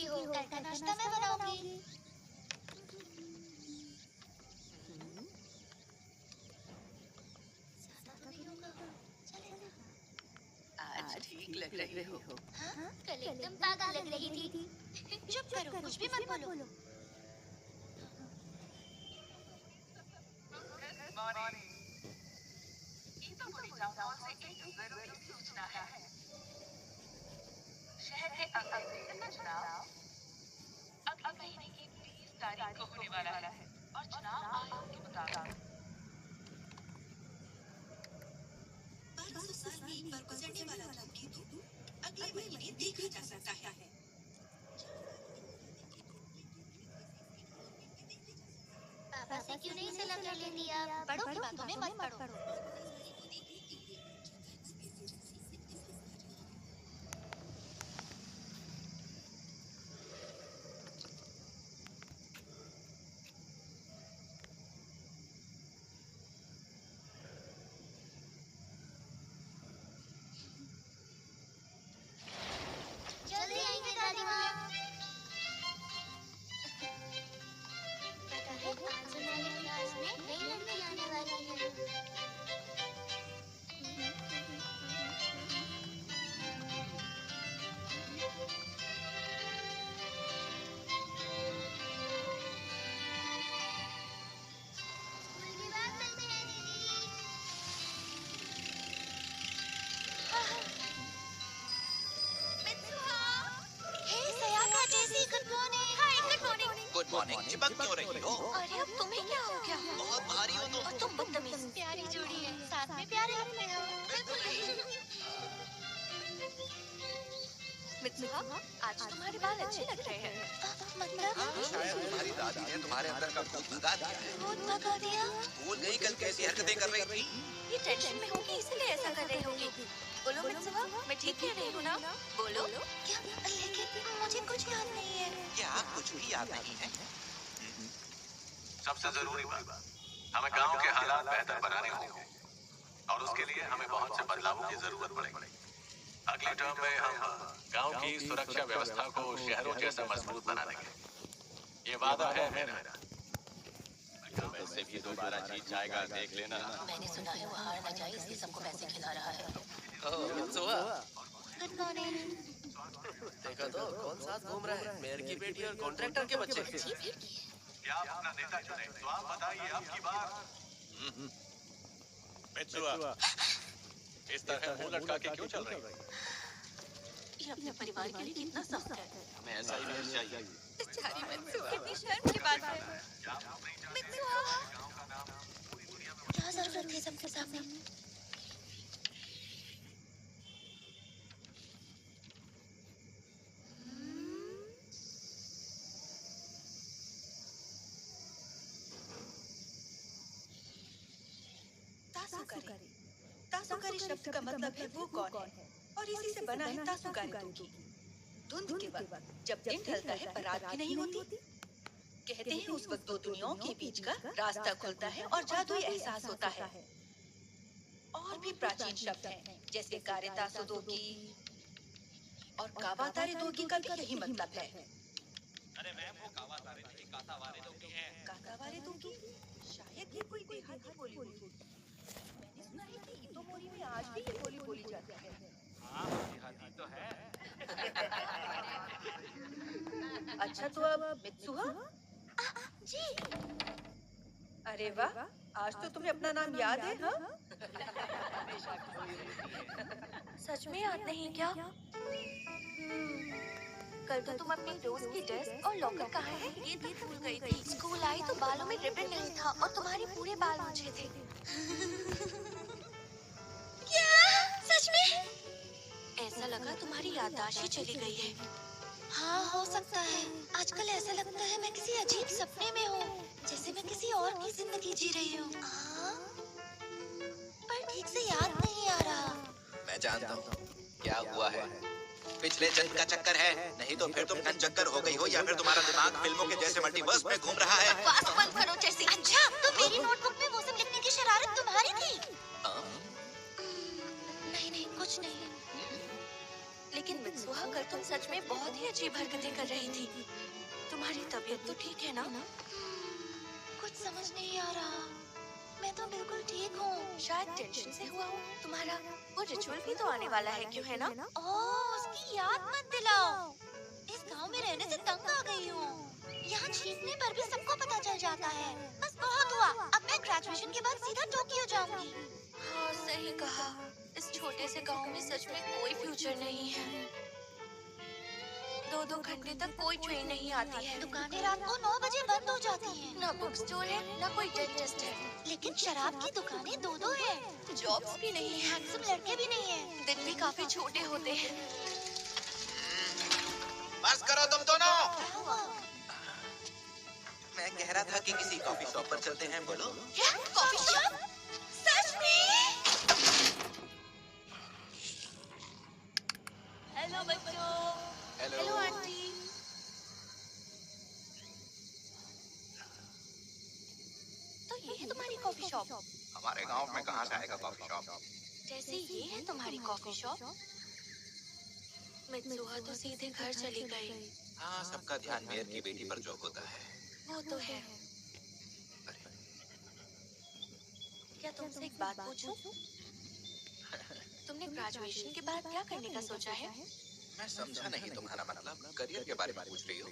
की हो, घर का नाश्ता मैं बनाऊंगी। ज्यादा तो नहीं होगा, चलेगा। आज ठीक लग रही हो। हाँ? कल एकदम पागल लग रही थी। चुप करो, कुछ भी मत बोलो। Good morning. ईदो बुरी टाउन हॉल से एक जरूरी सूचना है। शहर के अगले विधानसभा चुनाव अगले महीने की 30 तारीख को होने वाला है और चुनाव आयोग के मुताबिक 500 साल में एक बार गुजरने वाला धूमकेतु अगले महीने देखा जा सकता है। पापा से क्यों नहीं सलाह कर लेती आप? बड़ों की बातों में मत पड़ो। जल्दी आएंगे दादी माँ। पता है आज हमारी क्लास में नई लड़की आने वाली है। स्कूल के बाद मिलते हैं दीदी। हे सयाका जैसी, गुड मॉर्निंग। हाय, गुड मॉर्निंग। Good morning. चिपक क्यों रही हो? अरे अब तुम्हें क्या हो गया? बहुत भारी हो तुम। और तुम बदतमीज। प्यारी जोड़ी है, साथ में प्यारे लगते हो। बिल्कुल नहीं। मित्सुहा, आज तुम्हारे बाल अच्छे लग रहे हैं। मतलब? शायद तुम्हारी दादी ने तुम्हारे अंदर का भूत भगा दिया है। भूत भगा दिया? भूल गई कल कैसी हरकतें कर रही थी? ये टेंशन में होगी इसलिए ऐसा कर रही होगी। बोलो मित्सुहा, मैं ठीक कह रही हूँ ना? बोलो। क्या? लेकिन मुझे कुछ याद नहीं है। क्या कुछ भी याद नहीं है? सबसे जरूरी बात, हमें गांव के हालात बेहतर बनाने होंगे और उसके लिए हमें बहुत से बदलावों की जरूरत पड़ेगी। अगले टर्म में हम गांव की सुरक्षा व्यवस्था को शहरों जैसा मजबूत बना देंगे। ये वादा है मेरा। वैसे भी दोबारा जीत जाएगा, देख लेना। मैंने सुना है वो हार न जाए इसलिए सबको पैसे खिला रहा है। Mitsuha, good morning. देखा तो कौन साथ घूम रहा है? मेयर की बेटी और कॉन्ट्रैक्टर के बच्चे। क्या आप अपना नेता चुने तो आप बताइए अब की बार। मित्सुहा, इस तरह मुंह लटका के क्यों चल रही है? ये अपने परिवार के लिए कितना सख्त है। हमें ऐसा ही नहीं चाहिए। बेचारी मित्सुहा, कितनी शर्म की बात है। मित्सुहा, क्या जरूरत थी सबके सामने? तासुकारी। तासुकारी शब्द का मतलब है वो कौन है और इसी से बना है तासुकारी तुकी। धुंध के वक्त जब दिन ढलता है पर रात भी नहीं होती, कहते हैं उस वक्त दो दुनियाओं के बीच का रास्ता खुलता है और जादुई एहसास होता है। और भी प्राचीन शब्द हैं जैसे कारेतासुदोगी और कावातारेदोगी का भी यही मतलब है। अरे मैम, वो कावातारेदोगी कातावारेदोगी है। कातावारेदोगी शायद ये कोई देहाती बोली होगी। मैंने सुना है कि इतोमोरी में आज भी ये बोली बोली जाती है। हाँ, देहाती तो है। अच्छा तो अब मित्सुहा? जी। अरे वाह, आज तो तुम्हें अपना नाम याद है, हाँ? सच में याद नहीं क्या? कल तो तुम अपनी रोज की ड्रेस और लॉकर कहाँ है ये भी भूल गई थी। स्कूल आई तो बालों में रिबन नहीं था और तुम्हारे पूरे बाल मुझे थे। क्या? सच में? ऐसा लगा तुम्हारी याददाश्त ही चली गई है। हाँ, हो सकता है। आजकल ऐसा लगता है मैं किसी अजीब सपने में हूँ, जैसे मैं किसी और की जिंदगी जी रही हूँ। पर ठीक से याद नहीं आ रहा। मैं जानता हूँ क्या हुआ है। पिछले जन्म का चक्कर है, नहीं तो फिर तुम चक्कर हो गई हो या फिर तुम्हारा दिमाग फिल्मों के जैसे मल्टीवर्स में घूम रहा है। बकवास बंद करो जैसी। अच्छा, तो मेरी नोटबुक में वो सब लिखने की शरारत तुम्हारी थी? नहीं नहीं, कुछ नहीं। लेकिन मित्सुहा, कल तुम सच में बहुत ही अजीब हरकतें कर रही थी। तुम्हारी तबीयत तो ठीक है ना? कुछ समझ नहीं आ रहा। मैं तो बिल्कुल ठीक हूँ। शायद टेंशन से हुआ हो तुम्हारा। वो रिचुअल भी तो आने वाला है, क्यों है ना? ओह, उसकी याद मत दिलाओ। इस गांव में रहने से तंग आ गई हूँ। यहाँ छींकने पर भी सबको पता चल जाता है। बस बहुत हुआ। अब मैं ग्रेजुएशन के बाद सीधा टोक्यो जाऊंगी। हाँ, सही कहा। इस छोटे से गांव में सच में कोई फ्यूचर नहीं है। 2-2 घंटे तक कोई ट्रेन नहीं आती है। दुकानें रात को 9 बजे बंद हो जाती हैं। ना बुक स्टोर है, ना कोई डेंटिस्ट है। लेकिन शराब की दुकानें 2-2 हैं। जॉब्स भी नहीं है। हैंडसम लड़के भी नहीं हैं। दिन भी काफी छोटे होते हैं। बस करो तुम दोनों। क्या हुआ? मैं कह रहा था कि किसी कॉफी शॉप पर चलते हैं, बोलो। क्या? Coffee shop? सच में? हेलो बच्चों। Hello aunty. तो ये है तुम्हारी कॉफी शॉप? हमारे गांव में कहाँ से आएगा कॉफी शॉप? जैसे ये है तुम्हारी कॉफी शॉप? मित्सुहा तो सीधे घर चली गई। हाँ, सबका ध्यान मेयर की बेटी पर जो होता है। वो तो है। क्या तुमसे एक बात पूछूं? तुमने ग्रेजुएशन के बाद क्या करने का सोचा है? मैं समझा नहीं तुम्हारा मतलब। करियर के बारे में पूछ रही हो?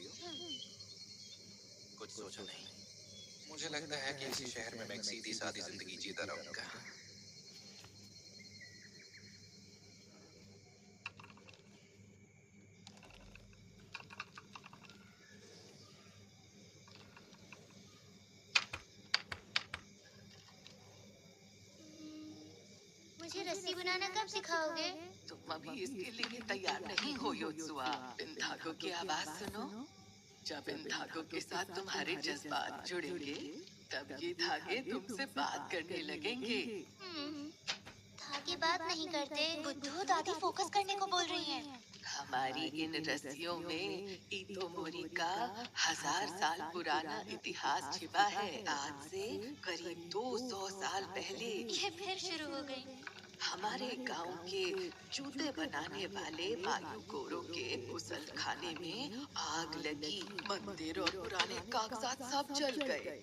कुछ सोचा नहीं। मुझे लगता है कि इसी शहर में मैं एक सीधी सादी जिंदगी जीता रहूंगा। मुझे रस्सी बनाना कब सिखाओगे? तुम अभी इसके लिए तैयार नहीं हो योत्सुआ। इन धागों की आवाज सुनो। जब इन धागों के साथ तुम्हारे जज्बात जुड़ेंगे, तब ये धागे तुमसे बात करने लगेंगे। धागे बात नहीं करते। बुद्धू, दादी फोकस करने को बोल रही हैं। हमारी इन रस्सियों में इतोमोरी का 1000 साल पुराना इतिहास छिपा है। आज से करीब 200 साल पहले ये फिर शुरू हो गई। हमारे गांव के जूते बनाने वाले मायू गोरो के गुसल खाने में आग लगी। मंदिर और पुराने कागजात सब जल गए।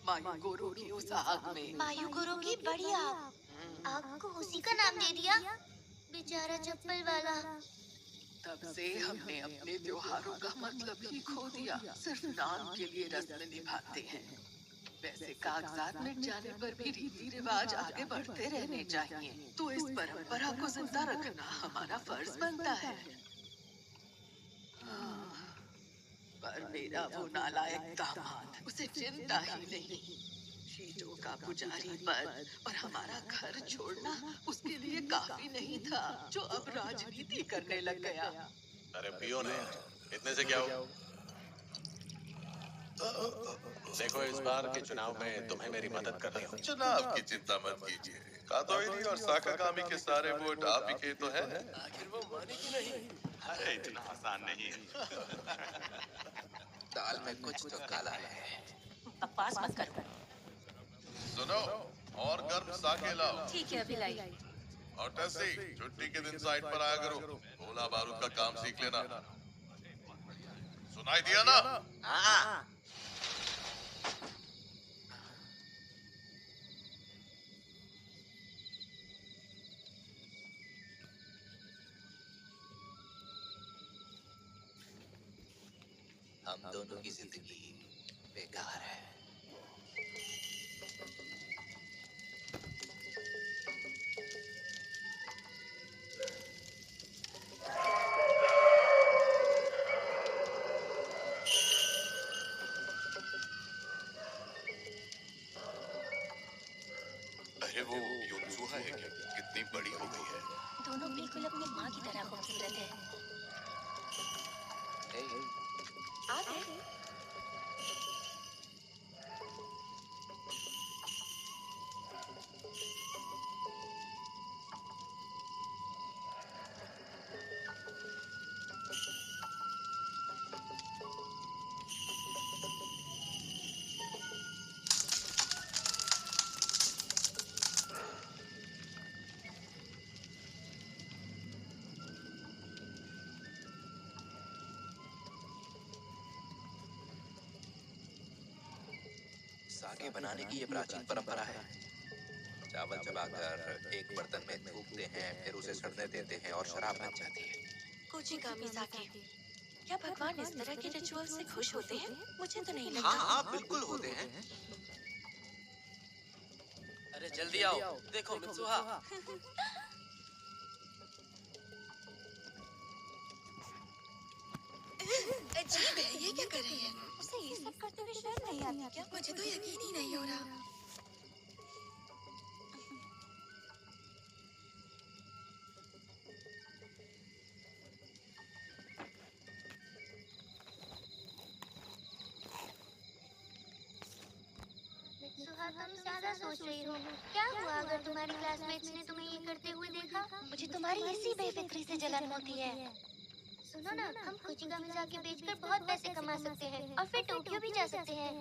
मायू गोरो की उस आग में मायू गुरु की बड़ी आग। आग को उसी का नाम दे दिया। बेचारा चप्पल वाला। तब से हमने अपने त्योहारों का मतलब ही खो दिया। सिर्फ नाम के लिए रस्म निभाते हैं। वैसे कागजात मिट जाने पर भी रीति रिवाज आगे बढ़ते रहने चाहिए। तो इस परंपरा को जिंदा रखना हमारा फर्ज बनता है। पर मेरा वो नालायक दामाद, उसे चिंता ही नहीं। शीटों का पुजारी पद और हमारा घर छोड़ना उसके लिए काफी नहीं था, जो अब राजनीति करने लग गया। अरे पियो ने, इतने से क्या हो? देखो, इस बार के चुनाव में तुम्हें मेरी मदद करनी होगी। चुनाव की चिंता मत कीजिए। कातोइरी और साकागामी के सारे वोट आप ही के तो हैं। आखिर वो माने कि नहीं? अरे इतना आसान नहीं है। दाल में कुछ तो काला है। बकवास मत करो। सुनो, और गर्म साके लाओ। ठीक है, अभी लाई। और टेसी, छुट्टी के दिन साइट पर आया करो। गोला बारूद का काम सीख लेना। सुनाई दिया ना? हाँ। हम दोनों की जिंदगी बेकार है। अरे वो योत्सुहा है क्या? कितनी बड़ी हो गई है। दोनों बिल्कुल अपनी माँ की तरह खूबसूरत है। आ गए। सागे बनाने की ये प्राचीन परंपरा है। चावल चबाकर एक बर्तन में थूकते हैं, फिर उसे सड़ने देते हैं और शराब बन जाती है। कोचिगामी साके, क्या भगवान इस तरह के रिचुअल से खुश होते हैं? मुझे तो नहीं लगता। हाँ हाँ बिल्कुल होते हैं। अरे जल्दी आओ, देखो मित्सुहा। अजीब है, ये क्या कर रही है? उसे ये सब करते हुए शर्म नहीं आती क्या? मुझे तो यकीन ही नहीं हो रहा। सुहा, तुम ज्यादा सोच रही हो। क्या हुआ अगर तुम्हारी क्लासमेट्स ने तुम्हें ये करते हुए देखा? मुझे तुम्हारी इसी बेफिक्री से जलन होती है। सुनो ना, हम कोचिगामी साके बेचकर बहुत पैसे कमा सकते हैं और फिर टोक्यो भी जा सकते हैं।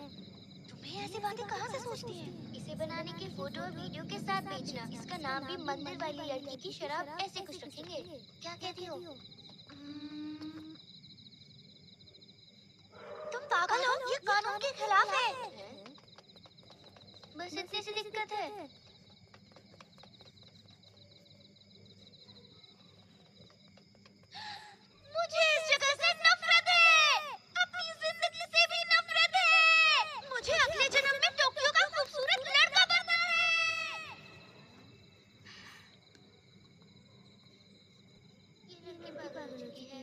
तुम्हें ऐसी बातें कहाँ से सूझती हैं? इसे बनाने की फोटो और वीडियो के साथ बेचना। इसका नाम भी मंदिर वाली लड़की की शराब ऐसे कुछ रखेंगे। क्या कहती हो? तुम पागल हो? ये कानून के खिलाफ है। बस इतनी सी दिक्कत है। मुझे इस जगह से नफरत है। अपनी जिंदगी से भी नफरत है। मुझे अगले जन्म में टोक्यो का खूबसूरत लड़का बनना है। ये लड़की पागल हो चुकी है।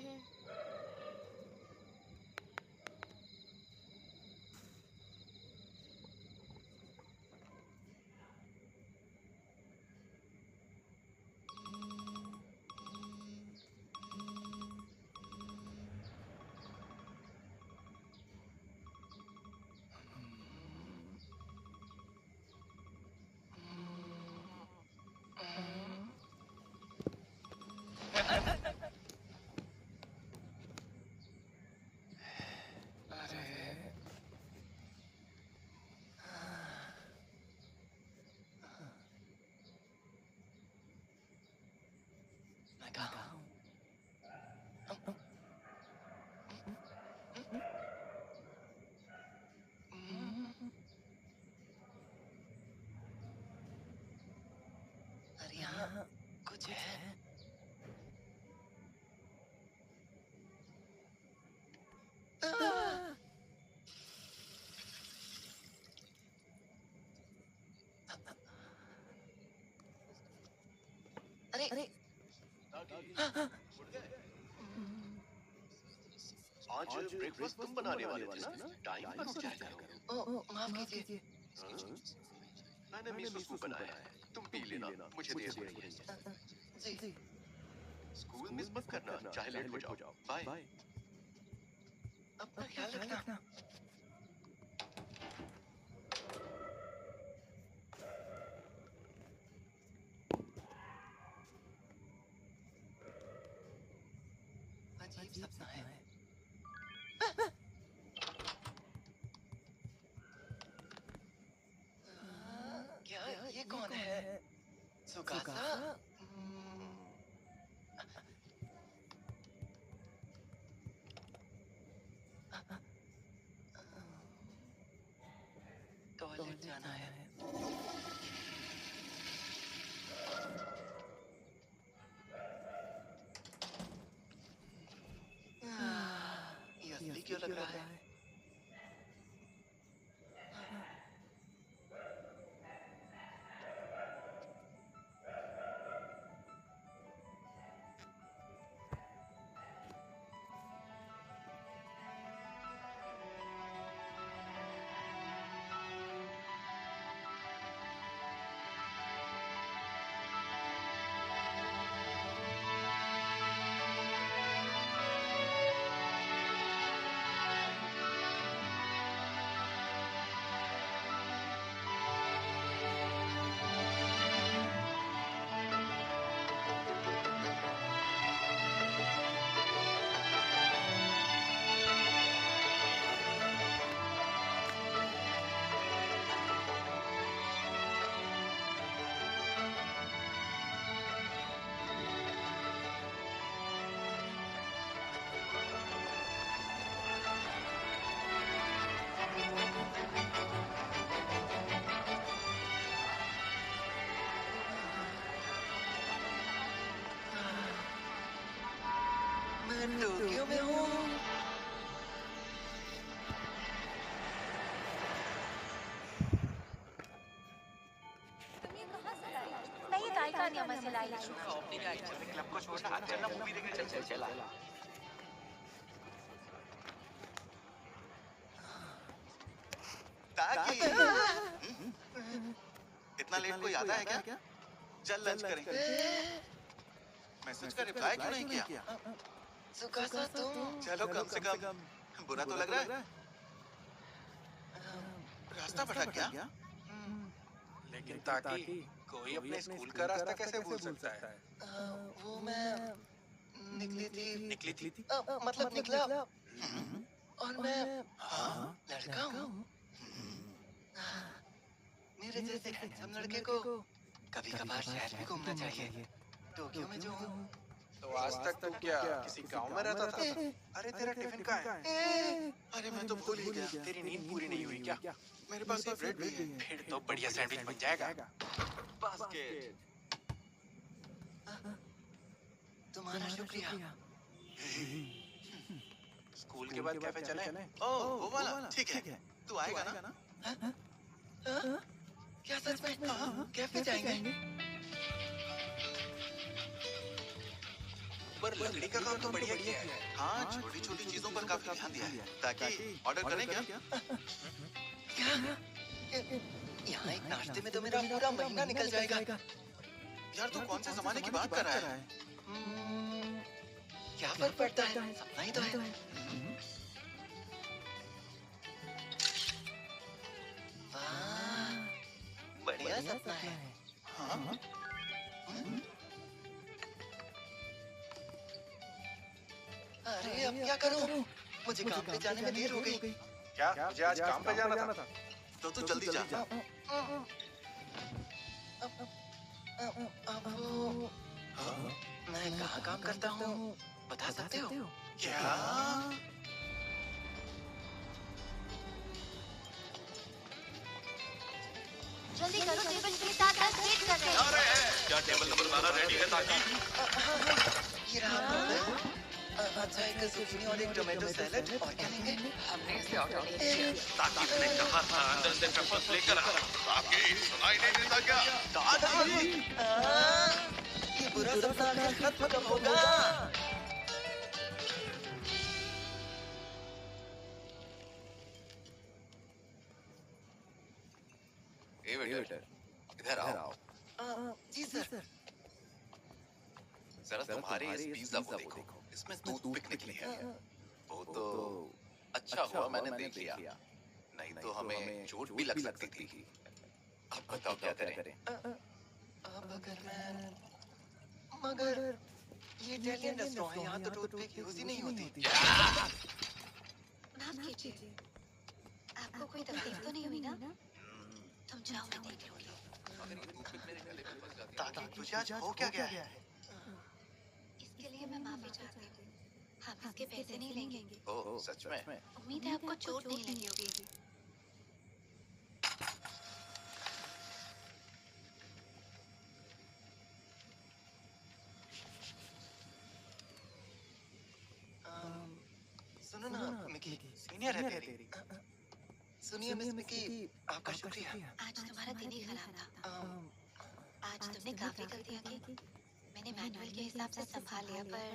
अरे यहाँ कुछ है। अरे आज ब्रेकफास्ट तुम बनाने वाले थे ना? टाइम पर उठ जाया करो। ओह माफ कीजिए। मैंने मिसो सूप बनाया है, तुम पी लेना, मुझे देर हो रही है। जी। स्कूल मिस मत करना, चाहे लेट हो जाओ। बाय। अपना ख्याल रखना। अजीब सपना है। क्या ये कौन है? सुकासा? टॉयलेट जाना है। ये असली क्यों लग रहा है? टोक्यो में हूँ। मैं ये काइकानियामा से लाई हूँ। क्लब को छोड़ना, आज चलना मूवी देखने चला। ताकि इतना लेट कोई आता है क्या? चल लंच करेंगे। मैसेज का रिप्लाई क्यों नहीं किया? सुकासा तुम। चलो कम से कम बुरा तो लग रहा है। रास्ता भटक गया। लेकिन ताकि कोई अपने स्कूल का रास्ता कैसे भूल सकता है? वो मैं निकली थी। मतलब निकला और मैं लड़का हूँ। मेरे जैसे हैंडसम लड़के को कभी कभार शहर में घूमना चाहिए। टोक्यो में जो हूँ। तो आज तक तू क्या किसी गांव में रहता था? अरे तेरा टिफिन कहाँ है? अरे मैं तो भूल ही गया। तेरी नींद पूरी नहीं हुई क्या? मेरे पास एक ब्रेड भी है। फिर तो बढ़िया सैंडविच बन जाएगा। बास्केट। तुम्हारा शुक्रिया। स्कूल के बाद कैफे चले? ओह वो वाला ठीक है। तू आएगा ना? क्या सच में? कैफे जाएंगे? पर लकड़ी का काम तो बढ़िया किया है। हाँ, छोटी छोटी चीजों पर काफी ध्यान दिया है। ताकि ऑर्डर करें क्या? क्या? यहाँ एक नाश्ते में तो मेरा पूरा महीना निकल जाएगा। यार तू कौन से जमाने की बात कर रहा है? क्या फर्क पड़ता है? सपना ही तो है। वाह, बढ़िया सपना है। हाँ? अरे अब क्या करूं? मुझे काम पे जाने में देर हो गई। क्या तुझे आज काम पे जाना था? तो तू जल्दी जा। अब मैं कहाँ काम करता हूँ बता सकते हो? क्या? जल्दी करो, टेबल के साथ आज वेट कर रहे हैं। क्या टेबल नंबर 12 रेडी है ताकि? ये रहा। अच्छा एक zucchini और एक टोमेटो सैलेड और क्या लेंगे? हमने इसे ऑर्डर नहीं किया। ताकि मैंने कहा था अंदर से पेपर्स लेकर आ। ताकि सुनाई नहीं देता क्या? दादाजी, ये बुरा सपना आखिर खत्म कब होगा? ए वेटर, इधर आओ। जी सर। जरा तुम्हारे इस पिज्जा को देखो। इसमें टूथपिक निकली है। वो तो अच्छा हुआ मैंने देख लिया। नहीं तो हमें चोट भी लग सकती थी। अब बताओ क्या करें? अब अगर मैं मगर ये इटालियन रेस्टोरेंट है, यहाँ तो टूथपिक यूज ही नहीं होती। माफ कीजिए, आपको कोई तकलीफ तो नहीं हुई ना? तुम जाओ, मैं देख लूंगी। ताकि तुझे आज हो क्या गया है? इसके लिए मैं माफी चाहती हूँ। हम इसके पैसे नहीं लेंगे। ओह सच में? उम्मीद है आपको चोट नहीं लगी होगी। सुनो ना मिकी, सीनियर है तेरी। सुनिए मिस मिकी, आपका शुक्रिया। आज तुम्हारा दिन ही खराब था। आज तुमने काफी गलतियां की। मैंने मैनुअल के हिसाब से संभाल लिया, पर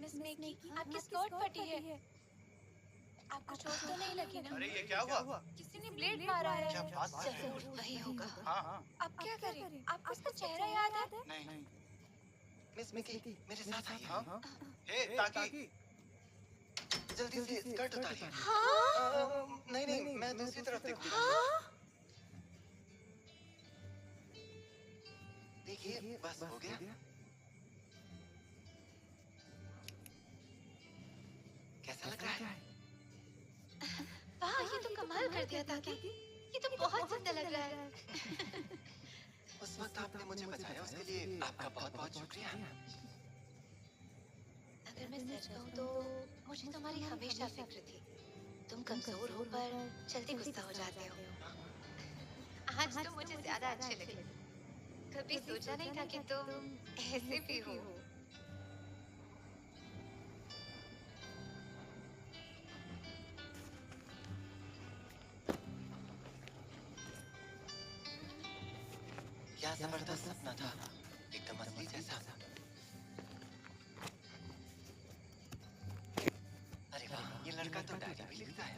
मिस मिकी, आपकी स्कर्ट फटी है। आपको चोट तो नहीं लगी ना? अरे ये क्या हुआ? किसी ने ब्लेड मारा है। क्या बात कर रहे हो? जरूर वही होगा। हाँ। अब क्या करें? आपको उसका चेहरा याद है? नहीं। मिस मिकी, मेरे साथ आइए। हाँ? ए ताकि जल्दी से स्कर्ट उतारिए। नहीं, मैं दूसरी तरफ देखती हूँ। देखिए, बस हो गया। कैसा लग रहा है? वाह, ये तो कमाल कर दिया ताकि। ये तो बहुत सुंदर लग रहा है। उस वक्त आपने मुझे बचाया, उसके लिए आपका बहुत शुक्रिया। अगर मैं सच कहूँ तो मुझे तुम्हारी हमेशा फिक्र थी। तुम कमजोर हो पर जल्दी गुस्सा हो जाते हो। आज तो मुझे ज्यादा अच्छे लगे। कभी सोचा नहीं था कि तुम ऐसे भी हो। क्या जबरदस्त सपना था, एकदम असली जैसा। अरे वाह, ये लड़का तो डायरी भी लिखता है।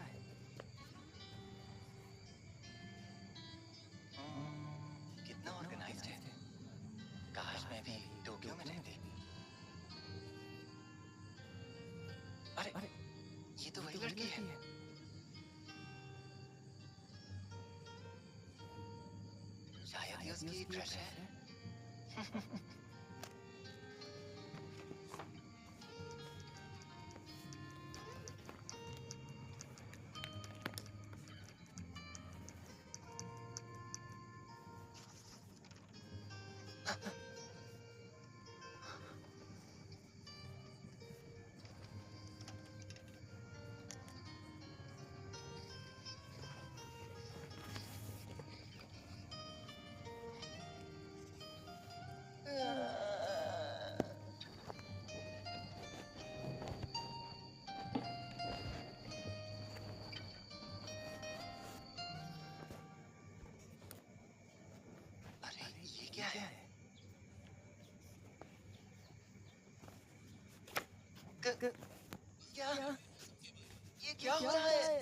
कितना ऑर्गेनाइज्ड है। काश मैं भी टोक्यो में रहती। अरे ये तो वही लड़की है। शायद ये उसकी क्रश है। क्या है? क्या? ये क्या हो रहा है?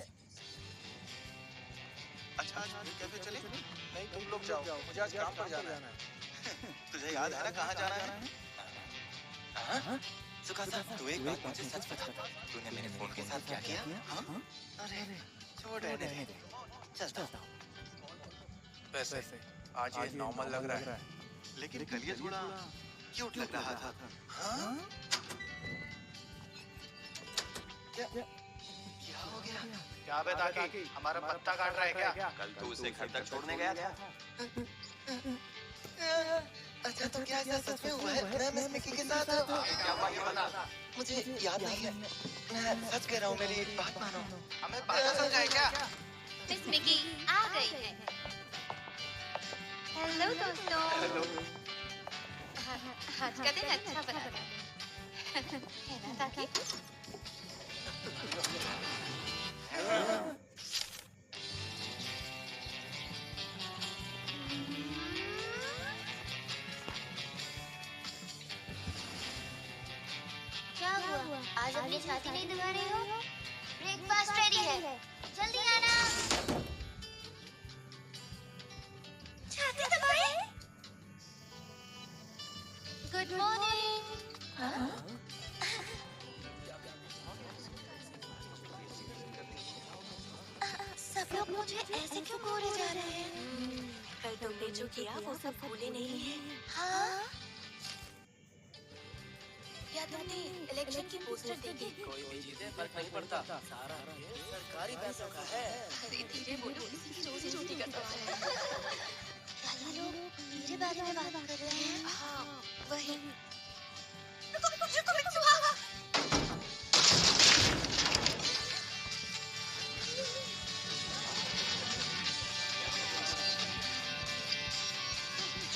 अच्छा आज कैफे चले? नहीं तुम लोग जाओ, मुझे आज काम पर जाना है। तुझे याद है ना कहाँ जाना है? हाँ? सुकासा, तू एक बात मुझे सच बता। तूने मेरे फोन के साथ क्या किया? हाँ? अरे छोड़ रहने दे। चलता हूँ। वैसे आज ये नॉर्मल लग रहा है, लेकिन कल ये थोड़ा क्यूट लग रहा था। हाँ? क्या हो गया? क्या बे ताकि हमारा पत्ता काट रहा है क्या? कल तू उसे घर तक छोड़ने गया था। अच्छा तो क्या ऐसा सच में हुआ है? मैं मिस मिकी के साथ क्या हुआ ये बता। मुझे याद नहीं है। मैं सच कह रहा हूँ, मेरी बात मानो। हमें पागल समझा है क्या? मिस मिकी आ गई है। हेलो दोस्तों। हेलो। आज का दिन अच्छा बना है ना ताकि? क्या हुआ? आज अपनी छाती नहीं दबा रही हो? ब्रेकफास्ट रेडी है, जल्दी आना। छाती दबाए? Good morning. सब लोग मुझे ऐसे क्यों घूरे जा रहे हैं? कल तुमने जो किया वो सब भूले नहीं है। हाँ? क्या तुमने इलेक्शन की पोस्टर देखी? कोई भी जीते फर्क नहीं पड़ता। सारा खेल सरकारी पैसों का है। अरे धीरे बोलो, किसी की रोजी रोटी का सवाल है। क्या ये लोग मेरे बारे में बात कर रहे हैं? हाँ, वही। रुको बिट्टू भागा।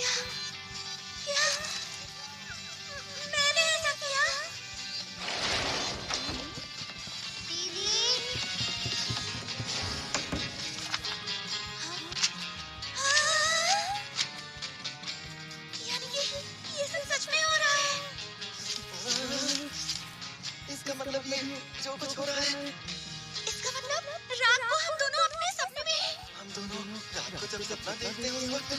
क्या मैंने ऐसा किया? दीदी। यानी कि ये सब सच में हो रहा है? इसका मतलब ये जो कुछ हो रहा है, इसका मतलब रात को हम दोनों अपने सपने में हम दोनों रात को जब सपना देखते हैं उस वक्त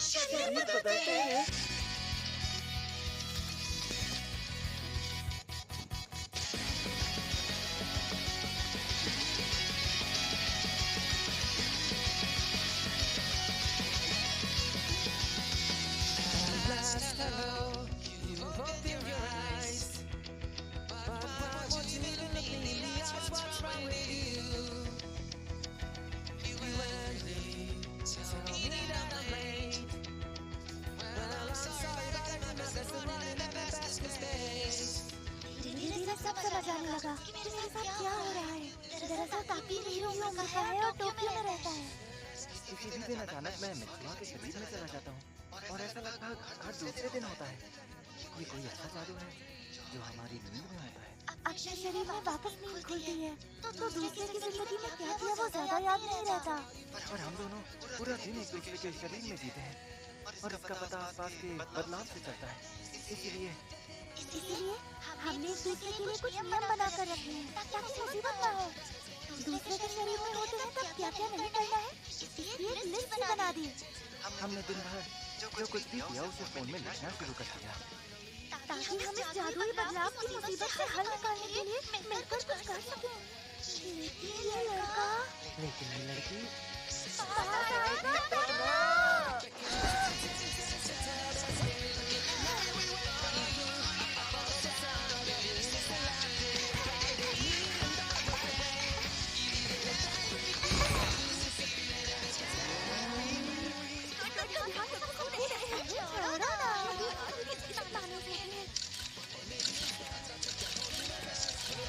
शरीर बदलते हैं। सब समझ आने लगा कि मेरे साथ क्या हो रहा है। दरअसल ताकि हीरो का है और टोक्यो में रहता है। किसी भी दिन अचानक मैं मित्सुआ के शरीर में चला जाता हूँ और ऐसा लगभग हर दूसरे दिन होता है। ये कोई ऐसा जादू है जो हमारी नींद में होता है। अब अपने शरीर में वापस नींद खुलती है तो दूसरे की जिंदगी में क्या किया वो ज्यादा याद नहीं रहता। पर हम दोनों पूरा दिन एक दूसरे के शरीर में जीते हैं और इसका पता आसपास के बदलाव से चलता है। इसीलिए हमने एक दूसरे के लिए कुछ नियम बनाकर रखे हैं ताकि मुसीबत ना हो। दूसरे के शरीर में होते हैं तब क्या क्या नहीं करना है, इसलिए एक लिस्ट बना दी। हमने दिन भर जो कुछ भी किया उसे फोन में लिखना शुरू कर दिया ताकि हम इस जादुई बदलाव की मुसीबत से हल निकालने के लिए मिलकर कुछ कर सकें। लेकिन ये लड़की बाहर आएगा तो ना।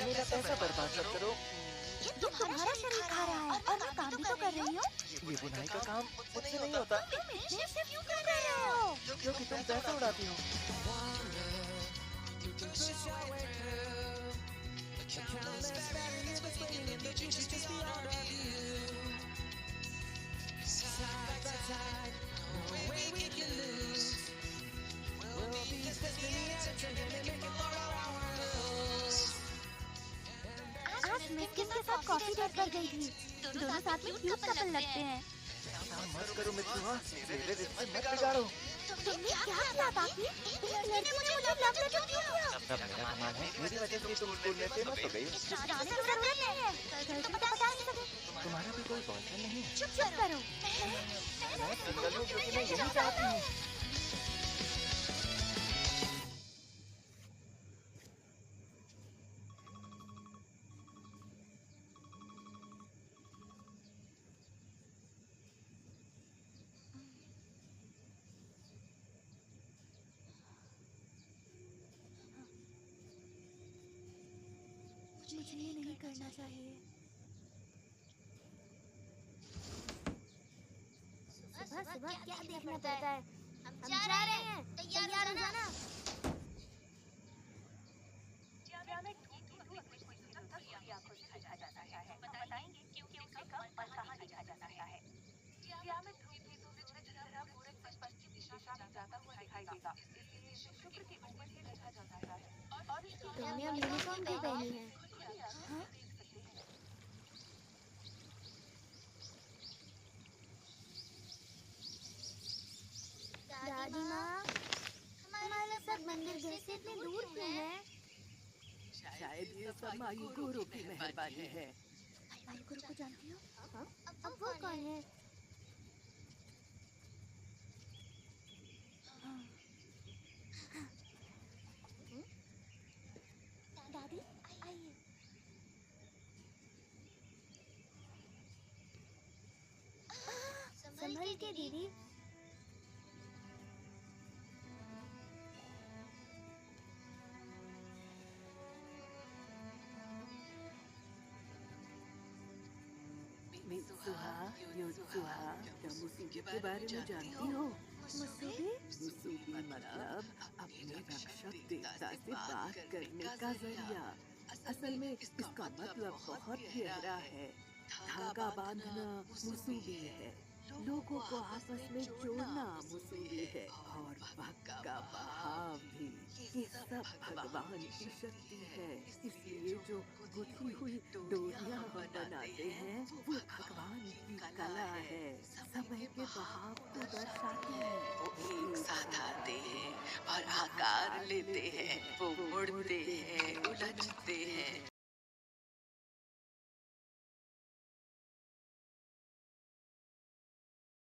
मेरा पैसा बर्बाद मत करो। ये तुम्हारा शरीर खा रहा है और मैं काम भी तो कर रही हूँ। ये बुनाई का काम मुझसे नहीं होता। तुम मेरे से क्यों कर रहे हो? क्योंकि तुम पैसा उड़ाती हो। आज मैं किसके साथ कॉफी डेट पर गई थी। दोनों साथ में क्यूट कपल लगते हैं। मत करो मित्रुआ, मेरे रिश्ते मत बिगाड़ो। तुमने क्या किया बाकी? एक लड़की ने मुझे लव लेटर क्यों दिया? सब मेरा कमाल है। मेरी वजह से तुम स्कूल में फेमस हो गई। जाने की जरूरत नहीं है। कल तुम बता नहीं सके। तुम्हारा भी कोई बॉयफ्रेंड नहीं है? चुप करो। मैं सिंगल हूँ क्योंकि मैं यही चाहती हूँ। मुझे ये नहीं करना चाहिए। सुबह क्या देखना पड़ता है? हम जा रहे हैं। तैयार हो जाना। बताएंगे क्योंकि उसे कब और कहाँ देखा जाता है। पश्चिम दिशा में जाता हुआ दिखाई देगा। इसलिए शुक्र के ऊपर ही देखा जाता है। और तुमने यूनिफॉर्म क्यों पहनी है? हाँ? दादी माँ, हमारे सब मंदिर घर से इतने दूर क्यों हैं? शायद ये सब मायू गुरु की मेहरबानी है। मायू गुरु को जानती हो? हाँ? अब वो कौन है? दादी आइए। संभल के दीदी। क्या मुसीबी के बारे में जानती हो? मुसीबी मतलब अपने रक्षक देवता से बात करने का जरिया। असल में इसका मतलब बहुत गहरा है। धागा बांधना मुसीबी है, लोगों को आपस में जोड़ना मुसीबी है, और वक्त का बहाव भी। ये सब भगवान की शक्ति है। इसलिए जो गुथी हुई डोरियां हम बनाते हैं वो भगवान की कला है। समय के बहाव को दर्शाते हैं। वो एक साथ आते हैं और आकार लेते हैं। वो मुड़ते हैं, उलझते हैं।